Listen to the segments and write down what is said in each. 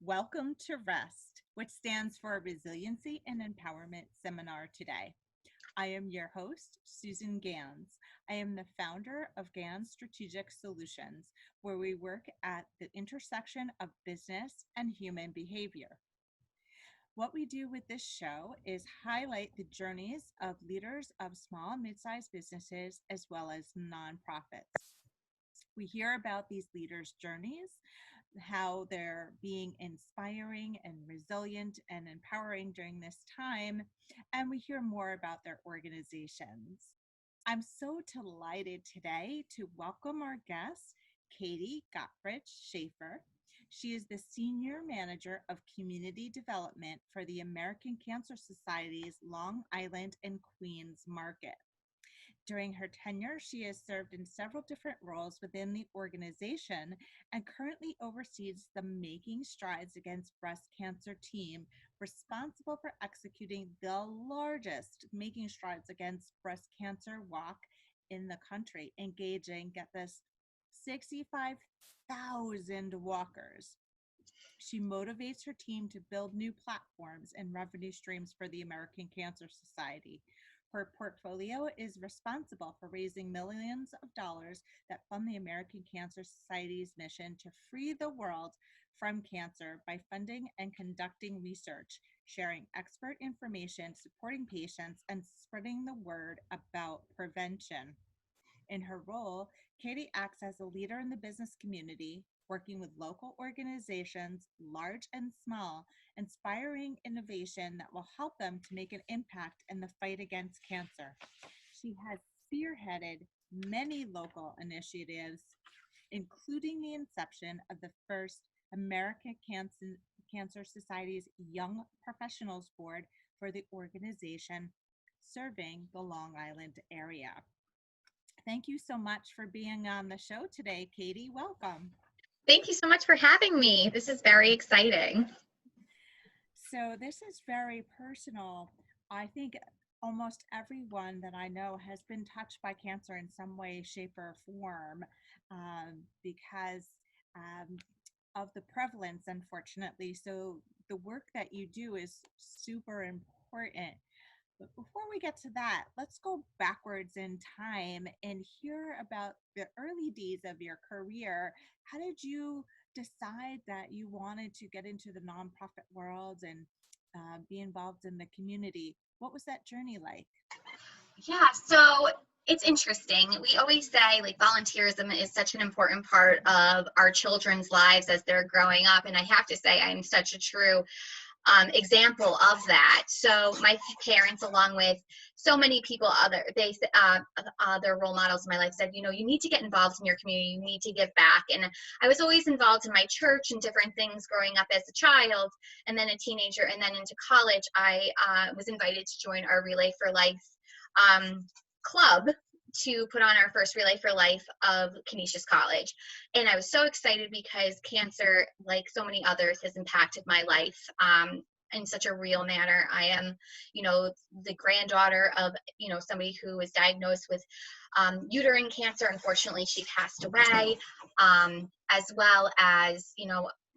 Welcome to REST, which stands for Resiliency and Empowerment Seminar today. I am your host, Susan Gans. I am the founder of Gans Strategic Solutions, where we work at the intersection of business and human behavior. What we do with this show is highlight the journeys of leaders of small and mid-sized businesses as well as nonprofits. We hear about these leaders' journeys, how they're being inspiring and resilient and empowering during this time, and we hear more about their organizations. I'm so delighted today to welcome our guest, Katie Goepfrich Schafer. She is the Senior Manager of Community Development for the American Cancer Society's Long Island and Queens market. During her tenure, she has served in several different roles within the organization and currently oversees the Making Strides Against Breast Cancer team, responsible for executing the largest Making Strides Against Breast Cancer walk in the country, engaging, get this, 65,000 walkers. She motivates her team to build new platforms and revenue streams for the American Cancer Society. Her portfolio is responsible for raising millions of dollars that fund the American Cancer Society's mission to free the world from cancer by funding and conducting research, sharing expert information, supporting patients, and spreading the word about prevention. In her role, Katie acts as a leader in the business community, working with local organizations, large and small, inspiring innovation that will help them to make an impact in the fight against cancer. She has spearheaded many local initiatives, including the inception of the first American Cancer Society's Young Professionals Board for the organization serving the Long Island area. Thank you so much for being on the show today, Katie. Welcome. Thank you so much for having me. This is very exciting. So, this is very personal. I think almost everyone that I know has been touched by cancer in some way, shape, or form because um, of the prevalence, unfortunately. So, the work that you do is super important. But before we get to that, let's go backwards in time and hear about the early days of your career. How did you decide that you wanted to get into the nonprofit world and be involved in the community? What was that journey like? Yeah, so it's interesting. We always say like volunteerism is such an important part of our children's lives as they're growing up. And I have to say, I'm such a true example of that. So my parents, along with so many people, other role models in my life said, you need to get involved in your community. You need to give back. And I was always involved in my church and different things growing up as a child, and then a teenager, and then into college. I was invited to join our Relay for Life club to put on our first Relay for Life of Canisius College. And I was so excited because cancer, like so many others, has impacted my life in such a real manner. I am, the granddaughter of, somebody who was diagnosed with uterine cancer. Unfortunately, she passed away, as well as,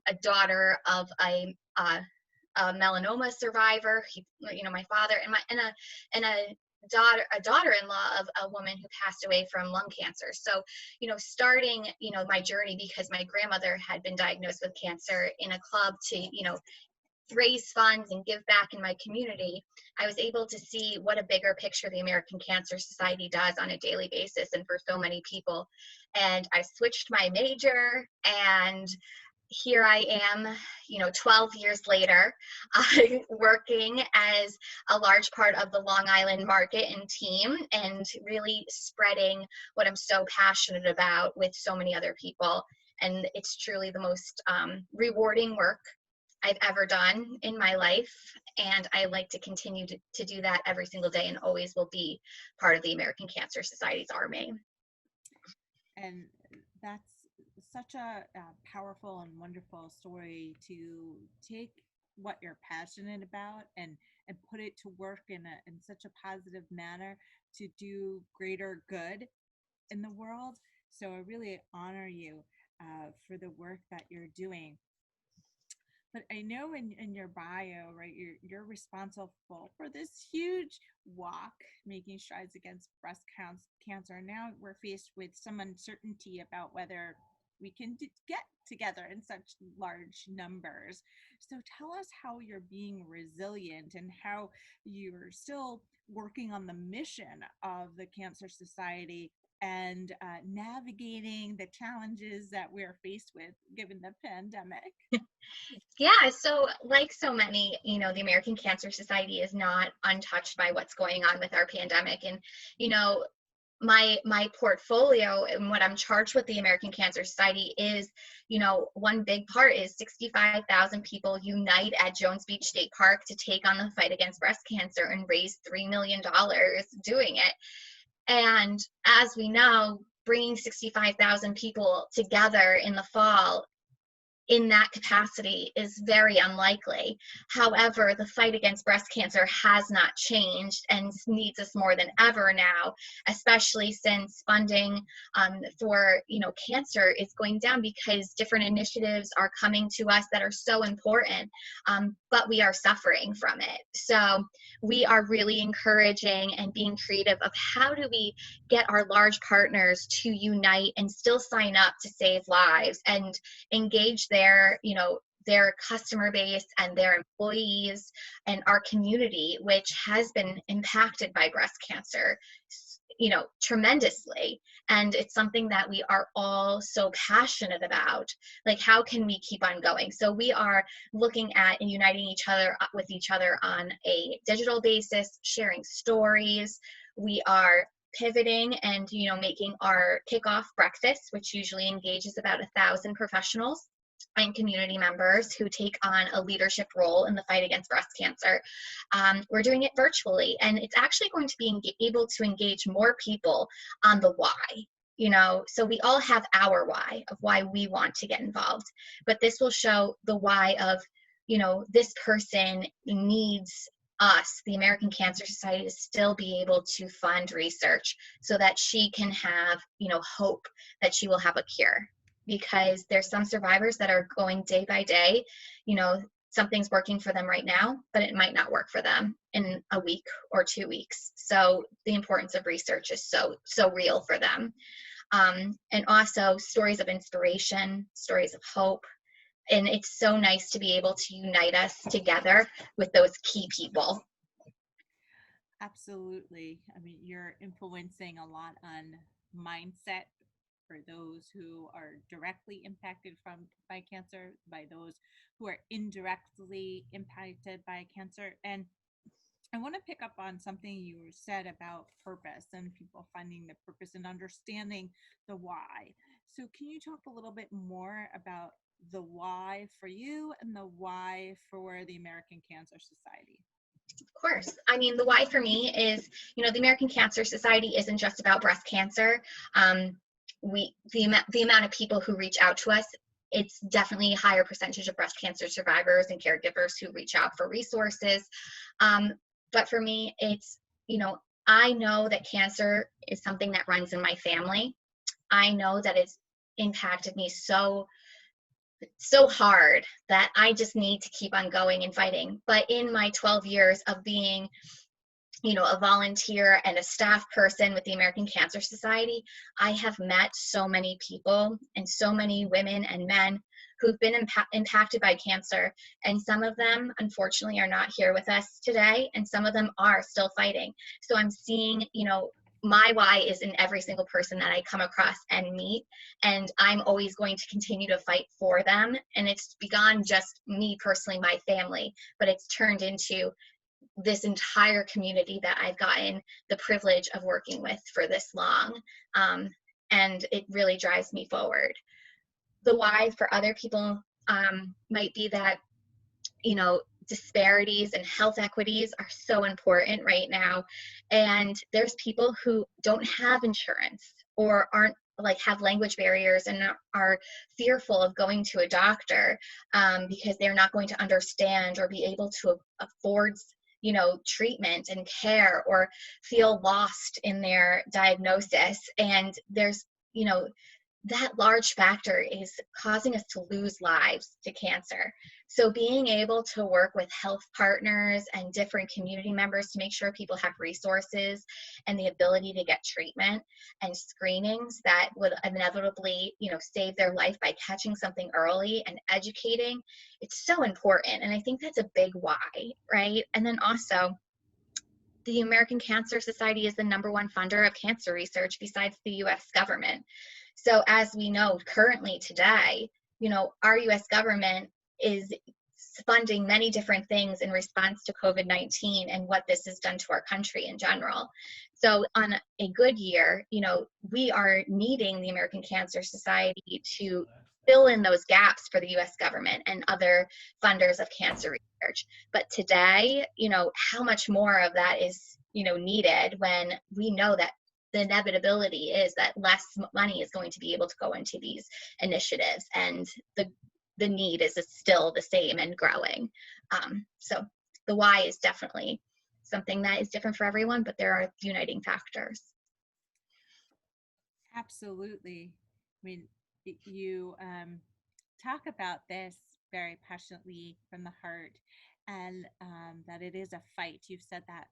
a daughter of a melanoma survivor. My father and a daughter-in-law of a woman who passed away from lung cancer. So, starting, my journey, because my grandmother had been diagnosed with cancer, in a club to, raise funds and give back in my community, I was able to see what a bigger picture the American Cancer Society does on a daily basis and for so many people. And I switched my major, and here I am, 12 years later, working as a large part of the Long Island market and team, and really spreading what I'm so passionate about with so many other people. And it's truly the most rewarding work I've ever done in my life. And I like to continue to do that every single day, and always will be part of the American Cancer Society's army. And that's such a powerful and wonderful story to take what you're passionate about and put it to work in such a positive manner to do greater good in the world. So I really honor you for the work that you're doing. But I know in your bio, right, you're responsible for this huge walk, making strides against cancer. Now we're faced with some uncertainty about whether we can get together in such large numbers. So tell us how you're being resilient and how you're still working on the mission of the Cancer Society and navigating the challenges that we're faced with given the pandemic. Yeah, so like so many, the American Cancer Society is not untouched by what's going on with our pandemic. And, you know, my portfolio and what I'm charged with the American Cancer Society is, one big part is 65,000 people unite at Jones Beach State Park to take on the fight against breast cancer and raise $3 million doing it. And as we know, bringing 65,000 people together in the fall in that capacity is very unlikely. However, the fight against breast cancer has not changed and needs us more than ever now, especially since funding for cancer is going down because different initiatives are coming to us that are so important, but we are suffering from it. So we are really encouraging and being creative of how do we get our large partners to unite and still sign up to save lives and engage their customer base and their employees and our community, which has been impacted by breast cancer, tremendously. And it's something that we are all so passionate about. Like, how can we keep on going? So we are looking at and uniting each other with each other on a digital basis, sharing stories. We are pivoting and making our kickoff breakfast, which usually engages about 1,000 professionals and community members who take on a leadership role in the fight against breast cancer. We're doing it virtually, and it's actually going to be able to engage more people on the why. So we all have our why of why we want to get involved, but this will show the why of this person needs us, the American Cancer Society, to still be able to fund research so that she can have hope that she will have a cure. Because there's some survivors that are going day by day, something's working for them right now, but it might not work for them in a week or 2 weeks. So the importance of research is so real for them. And also stories of inspiration, stories of hope. And it's so nice to be able to unite us together with those key people. Absolutely. I mean, you're influencing a lot on mindset for those who are directly impacted by cancer, by those who are indirectly impacted by cancer. And I want to pick up on something you said about purpose and people finding the purpose and understanding the why. So can you talk a little bit more about the why for you and the why for the American Cancer Society? Of course. I mean, the why for me is, the American Cancer Society isn't just about breast cancer. The amount of people who reach out to us, it's definitely a higher percentage of breast cancer survivors and caregivers who reach out for resources. But for me, it's, I know that cancer is something that runs in my family. I know that it's impacted me so hard that I just need to keep on going and fighting. But in my 12 years of being, a volunteer and a staff person with the American Cancer Society, I have met so many people and so many women and men who've been impacted by cancer. And some of them, unfortunately, are not here with us today, and some of them are still fighting. So I'm seeing, my why is in every single person that I come across and meet, and I'm always going to continue to fight for them. And it's beyond just me personally, my family, but it's turned into this entire community that I've gotten the privilege of working with for this long. And it really drives me forward. The why for other people might be that, disparities and health equities are so important right now. And there's people who don't have insurance or aren't have language barriers and are fearful of going to a doctor because they're not going to understand or be able to afford treatment and care, or feel lost in their diagnosis. And there's that large factor is causing us to lose lives to cancer. So being able to work with health partners and different community members to make sure people have resources and the ability to get treatment and screenings that would inevitably, save their life by catching something early and educating, it's so important. And I think that's a big why, right? And then also, the American Cancer Society is the #1 funder of cancer research besides the US government. So as we know currently today, our US government is funding many different things in response to COVID-19 and what this has done to our country in general. So on a good year, we are needing the American Cancer Society to fill in those gaps for the US government and other funders of cancer research. But today, how much more of that is, needed when we know that the inevitability is that less money is going to be able to go into these initiatives, and the need is still the same and growing. So the why is definitely something that is different for everyone, but there are uniting factors. Absolutely. I mean, you talk about this very passionately from the heart, and that it is a fight. You've said that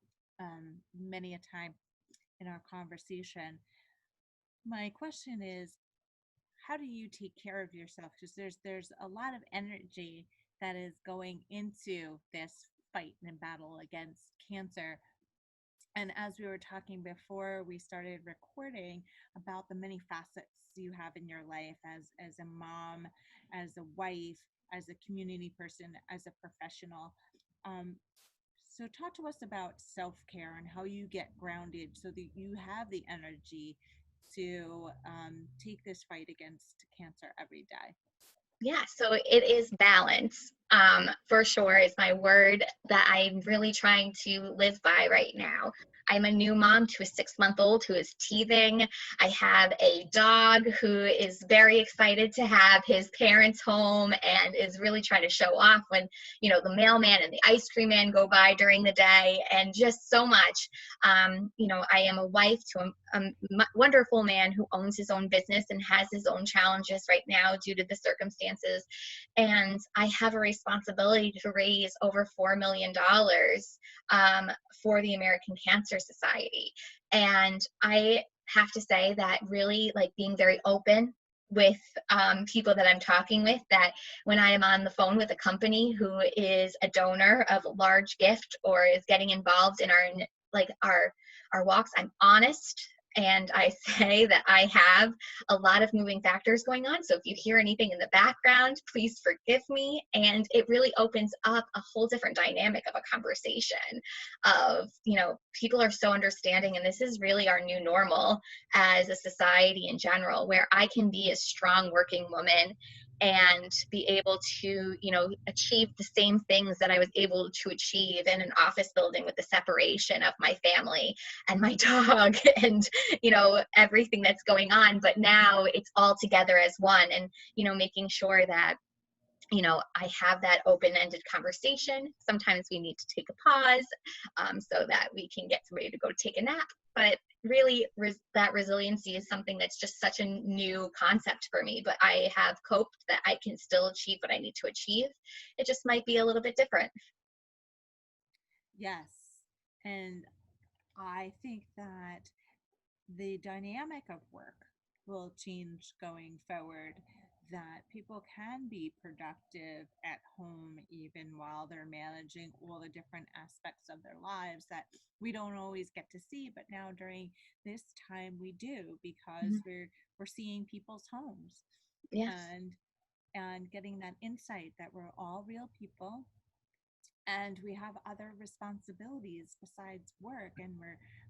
many a time in our conversation. My question is, how do you take care of yourself? Because there's a lot of energy that is going into this fight and battle against cancer. And as we were talking before we started recording about the many facets you have in your life as a mom, as a wife, as a community person, as a professional. Um, so talk to us about self-care and how you get grounded so that you have the energy to take this fight against cancer every day. Yeah, so it is balance. For sure is my word that I'm really trying to live by right now. I'm a new mom to a 6-month-old who is teething. I have a dog who is very excited to have his parents home and is really trying to show off when, the mailman and the ice cream man go by during the day, and just so much. I am a wife to a wonderful man who owns his own business and has his own challenges right now due to the circumstances. And I have a responsibility to raise over $4 million for the American Cancer Society. And I have to say that really, like, being very open with people that I'm talking with, that when I am on the phone with a company who is a donor of a large gift or is getting involved in our walks, I'm honest, and I say that I have a lot of moving factors going on. So if you hear anything in the background, please forgive me. And it really opens up a whole different dynamic of a conversation of, people are so understanding, and this is really our new normal as a society in general, where I can be a strong working woman and be able to, achieve the same things that I was able to achieve in an office building with the separation of my family and my dog and, everything that's going on. But now it's all together as one, and, making sure that, I have that open-ended conversation. Sometimes we need to take a pause so that we can get somebody to go take a nap. But really, that resiliency is something that's just such a new concept for me. But I have coped that I can still achieve what I need to achieve. It just might be a little bit different. Yes. And I think that the dynamic of work will change going forward, that people can be productive at home even while they're managing all the different aspects of their lives that we don't always get to see, but now during this time we do, because Mhm. we're seeing people's homes Yes. and getting that insight that we're all real people and we have other responsibilities besides work, and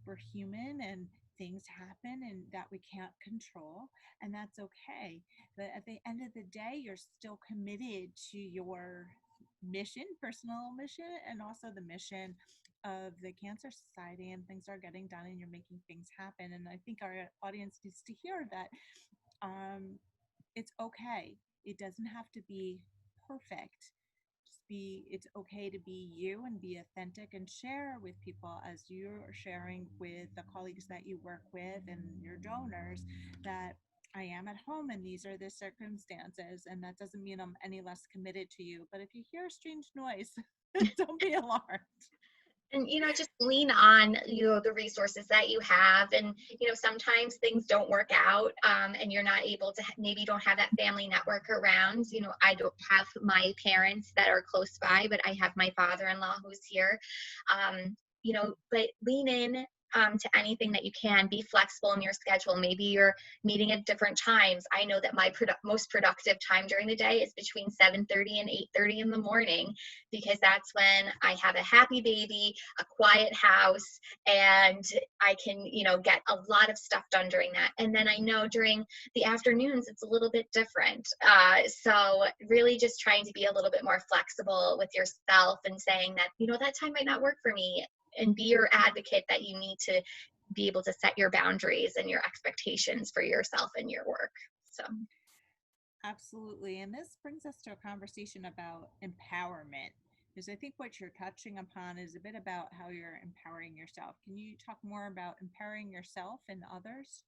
we're human, and things happen and that we can't control, and that's okay. But at the end of the day, you're still committed to your mission, personal mission, and also the mission of the Cancer Society, and things are getting done and you're making things happen. And I think our audience needs to hear that it's okay. It doesn't have to be perfect. Just be, it's okay to be you and be authentic and share with people as you're sharing with the colleagues that you work with and your donors, that I am at home and these are the circumstances, and that doesn't mean I'm any less committed to you. But if you hear a strange noise, don't be alarmed. And just lean on the resources that you have. And sometimes things don't work out, and you're not able to, maybe you don't have that family network around. I don't have my parents that are close by, but I have my father-in-law who's here. But lean in to anything that you can. Be flexible in your schedule. Maybe you're meeting at different times. I know that my most productive time during the day is between 7:30 and 8:30 in the morning, because that's when I have a happy baby, a quiet house, and I can, get a lot of stuff done during that. And then I know during the afternoons, it's a little bit different. So really just trying to be a little bit more flexible with yourself and saying that, that time might not work for me, and be your advocate that you need to be able to set your boundaries and your expectations for yourself and your work. So. Absolutely. And this brings us to a conversation about empowerment, because I think what you're touching upon is a bit about how you're empowering yourself. Can you talk more about empowering yourself and others?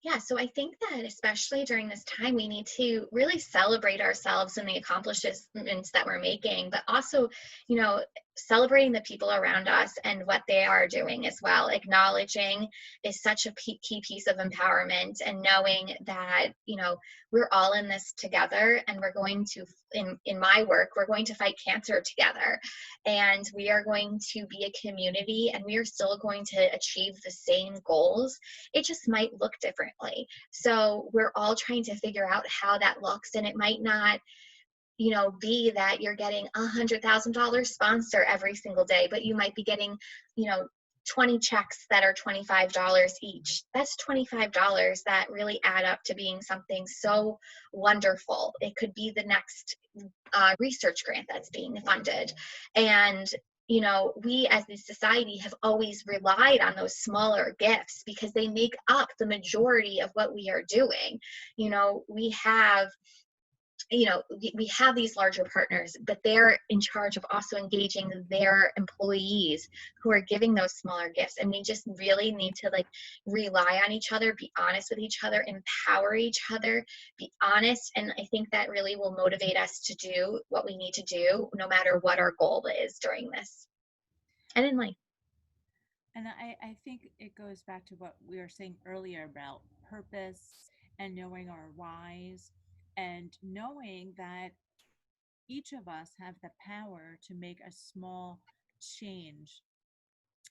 Yeah, so I think that especially during this time, we need to really celebrate ourselves and the accomplishments that we're making, but also, celebrating the people around us and what they are doing as well. Acknowledging is such a key piece of empowerment, and knowing that, we're all in this together, and we're going to, in my work, we're going to fight cancer together, and we are going to be a community, and we are still going to achieve the same goals. It just might look differently. So we're all trying to figure out how that looks. And it might not, be that you're getting $100,000 sponsor every single day, but you might be getting, 20 checks that are $25 each. That's $25 that really add up to being something so wonderful. It could be the next research grant that's being funded. And we as a society have always relied on those smaller gifts because they make up the majority of what we are doing. We have we have these larger partners, but they're in charge of also engaging their employees who are giving those smaller gifts. And we just really need to rely on each other, be honest with each other, empower each other, be honest. And I think that really will motivate us to do what we need to do, no matter what our goal is during this and in life. And I think it goes back to what we were saying earlier about purpose and knowing our whys and knowing that each of us have the power to make a small change.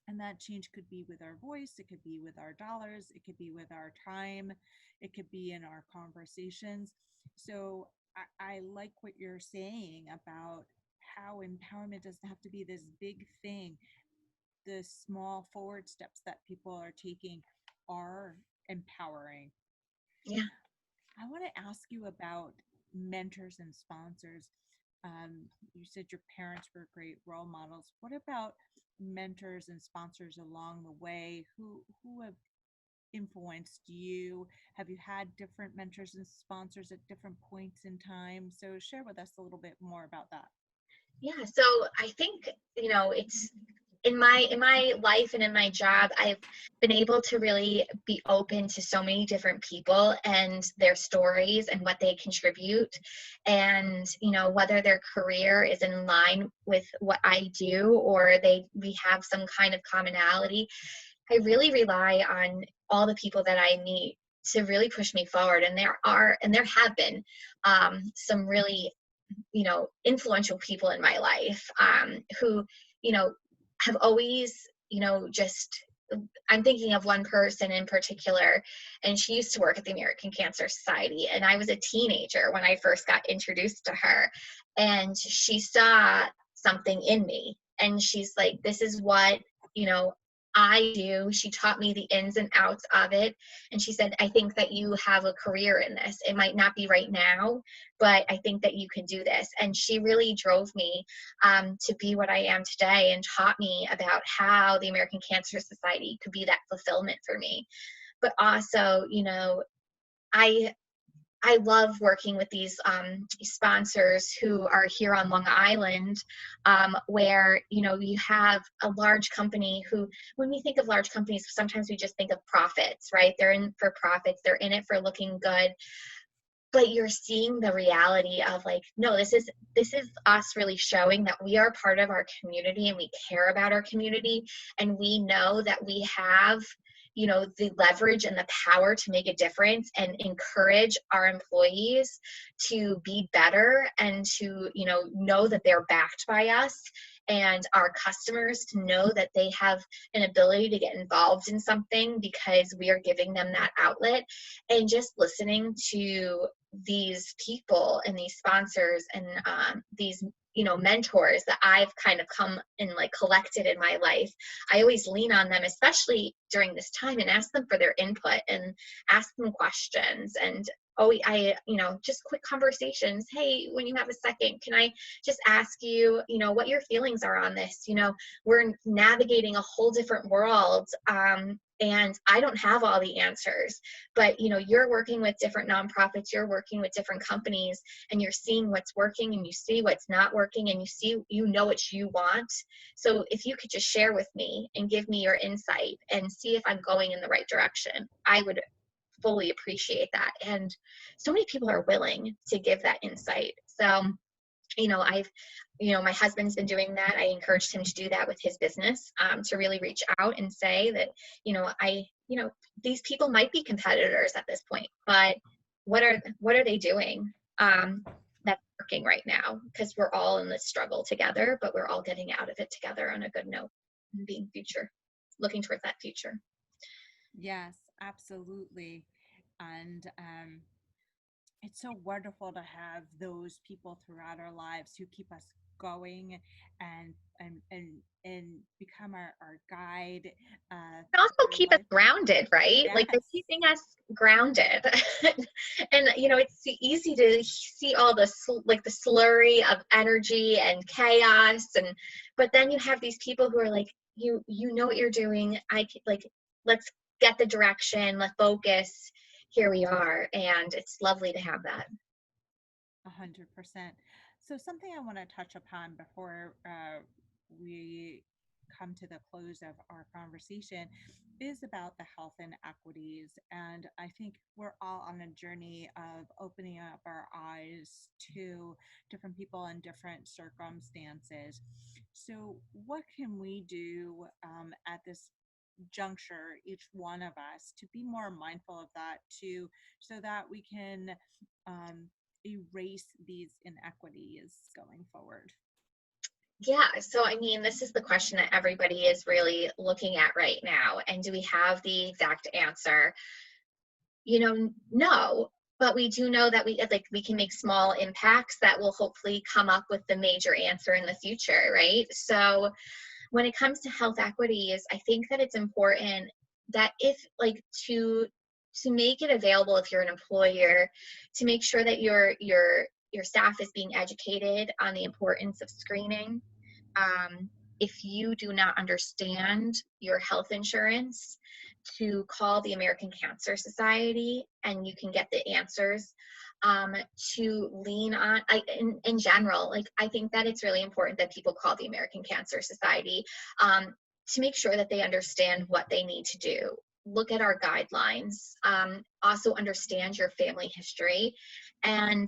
And that change could be with our voice, it could be with our dollars, it could be with our time, it could be in our conversations. So I like what you're saying about how empowerment doesn't have to be this big thing. The small forward steps that people are taking are empowering. Yeah. I want to ask you about mentors and sponsors. You said your parents were great role models. What about mentors and sponsors along the way who have influenced you? Have you had different mentors and sponsors at different points in time? So share with us a little bit more about that. Yeah, so I think, it's in my life and in my job, I've been able to really be open to so many different people and their stories and what they contribute, and whether their career is in line with what I do, or we have some kind of commonality. I really rely on all the people that I meet to really push me forward, and there have been some really influential people in my life, who, have always, just, I'm thinking of one person in particular, and she used to work at the American Cancer Society. And I was a teenager when I first got introduced to her. And she saw something in me. And she's like, this is what, I do. She taught me the ins and outs of it. And she said, I think that you have a career in this. It might not be right now, but I think that you can do this. And she really drove me to be what I am today, and taught me about how the American Cancer Society could be that fulfillment for me. But also, I I love working with these sponsors who are here on Long Island, where, you know, you have a large company who, when we think of large companies, sometimes we just think of profits, right? They're in for profits, they're in it for looking good. But you're seeing the reality of like, no, this is us really showing that we are part of our community and we care about our community, and we know that we have, you know, the leverage and the power to make a difference and encourage our employees to be better and to, you know that they're backed by us, and our customers to know that they have an ability to get involved in something because we are giving them that outlet. And just listening to these people and these sponsors and these, you know, mentors that I've kind of come and like collected in my life, I always lean on them, especially during this time, and ask them for their input and ask them questions. And you know, just quick conversations. Hey, when you have a second, can I just ask you, you know, what your feelings are on this? You know, we're navigating a whole different world. And I don't have all the answers, but, you know, you're working with different nonprofits, you're working with different companies, and you're seeing what's working and you see what's not working, and you see, you know, what you want. So if you could just share with me and give me your insight and see if I'm going in the right direction, I would fully appreciate that. And so many people are willing to give that insight. So, you know, my husband's been doing that. I encouraged him to do that with his business, to really reach out and say that, these people might be competitors at this point, but what are they doing, that's working right now? Because we're all in this struggle together, but we're all getting out of it together on a good note and looking towards that future. Yes, absolutely. And it's so wonderful to have those people throughout our lives who keep us going and become our guide And also through keep us life. grounded, right? Like they're Yes, keeping us grounded. And you know, it's easy to see all the like the slurry of energy and chaos, and but then you have these people who are like, you know what you're doing. Like, let's get the direction, let's focus. Here we are, and it's lovely to have that. 100%. So something I want to touch upon before we come to the close of our conversation is about the health inequities. And I think we're all on a journey of opening up our eyes to different people in different circumstances. So, what can we do at this juncture, each one of us, to be more mindful of that, to so that we can um, erase these inequities going forward? Yeah, so I mean, this is the question that everybody is really looking at right now. And do we have the exact answer? You know, no, but we do know that we can make small impacts that will hopefully come up with the major answer in the future, right? So when it comes to health equities, I think that it's important that if like to make it available, if you're an employer, to make sure that your staff is being educated on the importance of screening. If you do not understand your health insurance, to call the American Cancer Society and you can get the answers. To lean on, in general, like I think that it's really important that people call the American Cancer Society, to make sure that they understand what they need to do. Look at our guidelines. Also understand your family history, and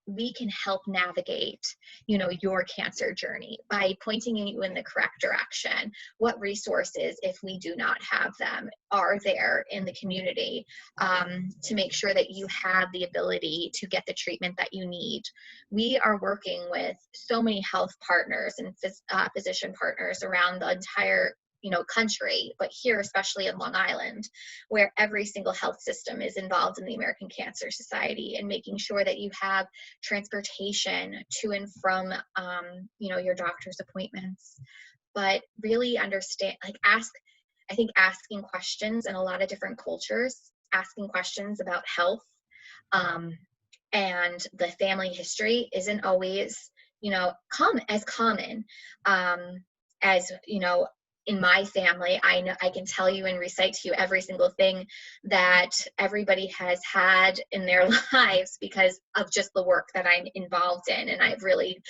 we can help navigate your cancer journey by pointing you in the correct direction. What resources, if we do not have them, are there in the community, to make sure that you have the ability to get the treatment that you need? We are working with so many health partners and physician partners around the entire country, but here, especially in Long Island, where every single health system is involved in the American Cancer Society, and making sure that you have transportation to and from, your doctor's appointments. But really understand, I think asking questions in a lot of different cultures, asking questions about health, and the family history isn't always, common, as in my family, I know I can tell you and recite to you every single thing that everybody has had in their lives because of just the work that I'm involved in. And I've really,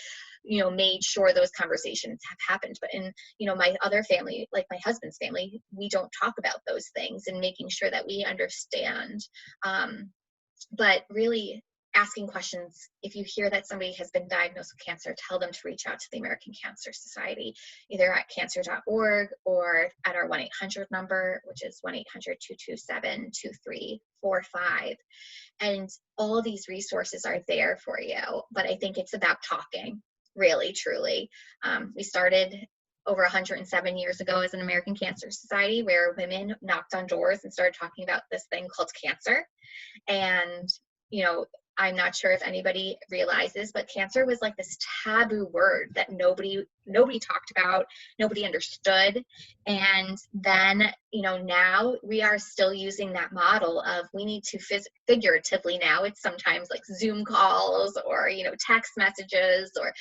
made sure those conversations have happened. But in, my other family, like my husband's family, we don't talk about those things, and making sure that we understand. But really asking questions. If you hear that somebody has been diagnosed with cancer, tell them to reach out to the American Cancer Society, either at cancer.org or at our 1-800 number, which is 1-800-227-2345. And all of these resources are there for you. But I think it's about talking, really, truly. We started over 107 years ago as an American Cancer Society, where women knocked on doors and started talking about this thing called cancer. And, I'm not sure if anybody realizes, but cancer was like this taboo word that nobody talked about, nobody understood. And then, now we are still using that model of we need to figuratively, now it's sometimes like Zoom calls or, text messages or,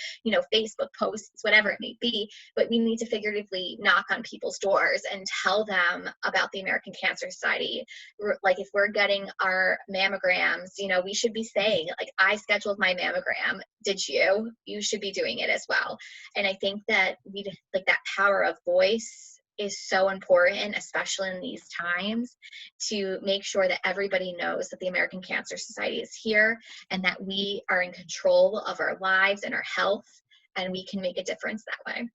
Facebook posts, whatever it may be, but we need to figuratively knock on people's doors and tell them about the American Cancer Society. Like if we're getting our mammograms, we should be saying, like, I scheduled my mammogram. Did you? You should be doing it as well. And I think that that power of voice is so important, especially in these times, to make sure that everybody knows that the American Cancer Society is here and that we are in control of our lives and our health, and we can make a difference that way.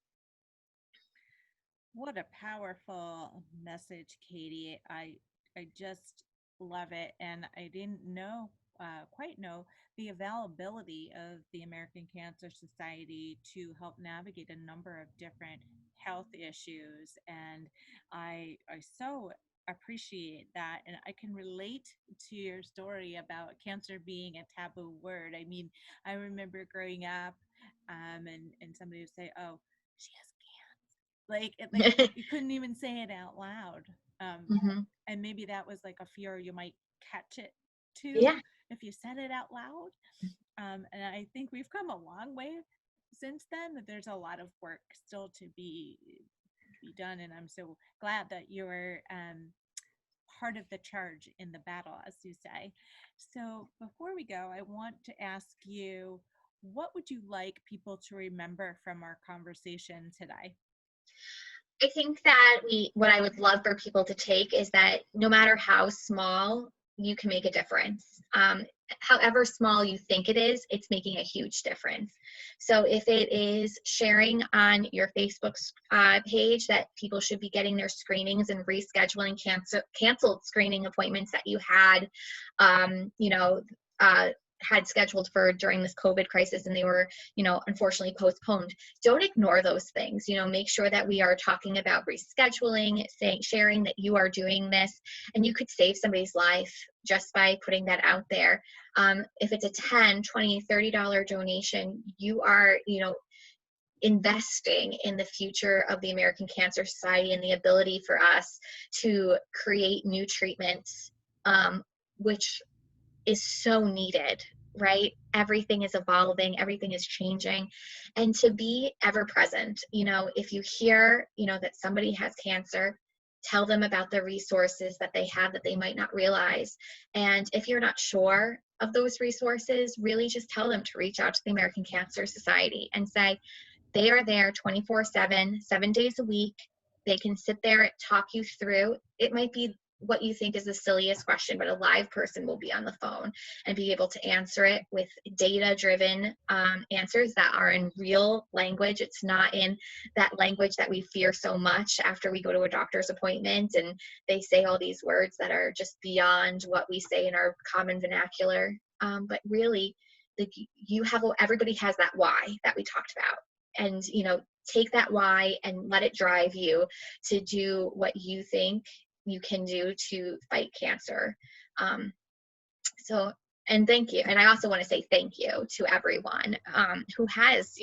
What a powerful message, Katie. I just love it, and I didn't quite know the availability of the American Cancer Society to help navigate a number of different health issues, and I so appreciate that, and I can relate to your story about cancer being a taboo word. I mean, I remember growing up, and somebody would say, "Oh, she has like you couldn't even say it out loud." Mm-hmm. And maybe that was like a fear you might catch it too Yeah. if you said it out loud. And I think we've come a long way since then. That there's a lot of work still to be done, and I'm so glad that you're part of the charge in the battle, as you say. So before we go, I want to ask you, what would you like people to remember from our conversation today? I think that what I would love for people to take is that no matter how small, you can make a difference. However small you think it is, it's making a huge difference. So if it is sharing on your Facebook page that people should be getting their screenings and rescheduling canceled screening appointments that you had, had scheduled for during this COVID crisis, and they were, unfortunately postponed. Don't ignore those things. Make sure that we are talking about rescheduling, sharing that you are doing this, and you could save somebody's life just by putting that out there. If it's a $10, $20, $30 donation, you are, investing in the future of the American Cancer Society and the ability for us to create new treatments, which is so needed, right? Everything is evolving, everything is changing. And to be ever present, if you hear, that somebody has cancer, tell them about the resources that they have that they might not realize. And if you're not sure of those resources, really just tell them to reach out to the American Cancer Society and say, they are there 24/7, 7 days a week. They can sit there, talk you through. It might be what you think is the silliest question, but a live person will be on the phone and be able to answer it with data-driven answers that are in real language. It's not in that language that we fear so much after we go to a doctor's appointment and they say all these words that are just beyond what we say in our common vernacular. But really, everybody has that why that we talked about. And, take that why and let it drive you to do what you think you can do to fight cancer. And thank you. And I also want to say thank you to everyone who has,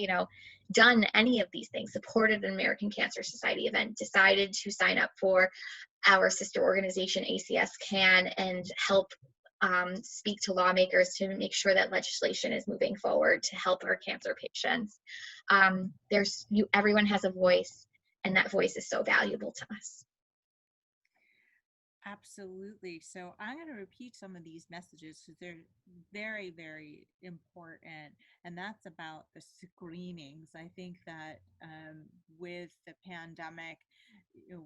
done any of these things, supported an American Cancer Society event, decided to sign up for our sister organization, ACS Can, and help speak to lawmakers to make sure that legislation is moving forward to help our cancer patients. Everyone has a voice. And that voice is so valuable to us. Absolutely. So I'm going to repeat some of these messages because they're very, very important. And that's about the screenings. I think that with the pandemic,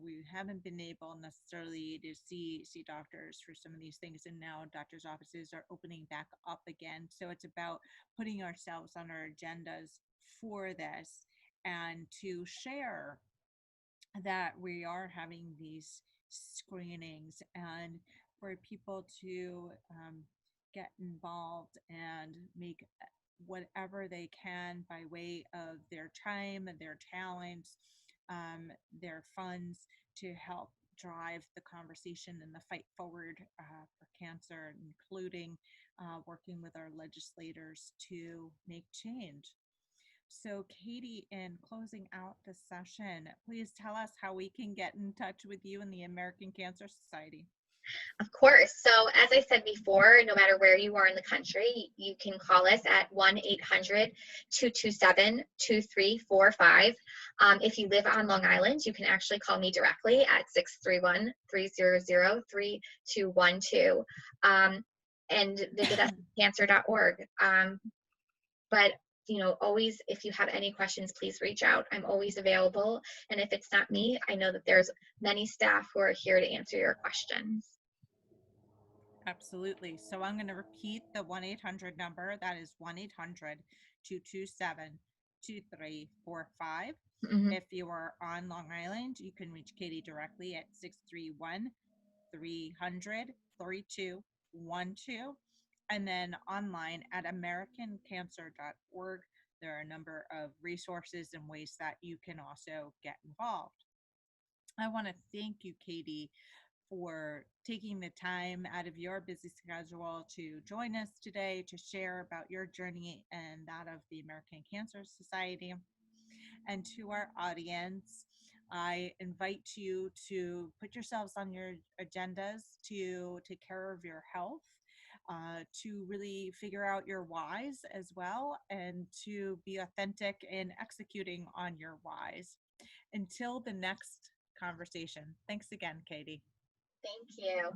we haven't been able necessarily to see doctors for some of these things. And now doctors' offices are opening back up again. So it's about putting ourselves on our agendas for this and to share that we are having these screenings and for people to get involved and make whatever they can by way of their time and their talents, their funds to help drive the conversation and the fight forward for cancer, including working with our legislators to make change. So, Katie, in closing out the session, please tell us how we can get in touch with you and the American Cancer Society. Of course. So, as I said before, no matter where you are in the country, you can call us at 1-800-227-2345. If you live on Long Island, you can actually call me directly at 631-300-3212, and visit us at cancer.org. But always, if you have any questions, please reach out. I'm always available. And if it's not me, I know that there's many staff who are here to answer your questions. Absolutely. So, I'm going to repeat the 1-800 number. That is 1-800-227-2345. Mm-hmm. If you are on Long Island, you can reach Katie directly at 631-300-3212. And then online at americancancer.org, there are a number of resources and ways that you can also get involved. I want to thank you, Katie, for taking the time out of your busy schedule to join us today to share about your journey and that of the American Cancer Society. And to our audience, I invite you to put yourselves on your agendas to take care of your health, to really figure out your whys as well, and to be authentic in executing on your whys. Until the next conversation. Thanks again, Katie. Thank you.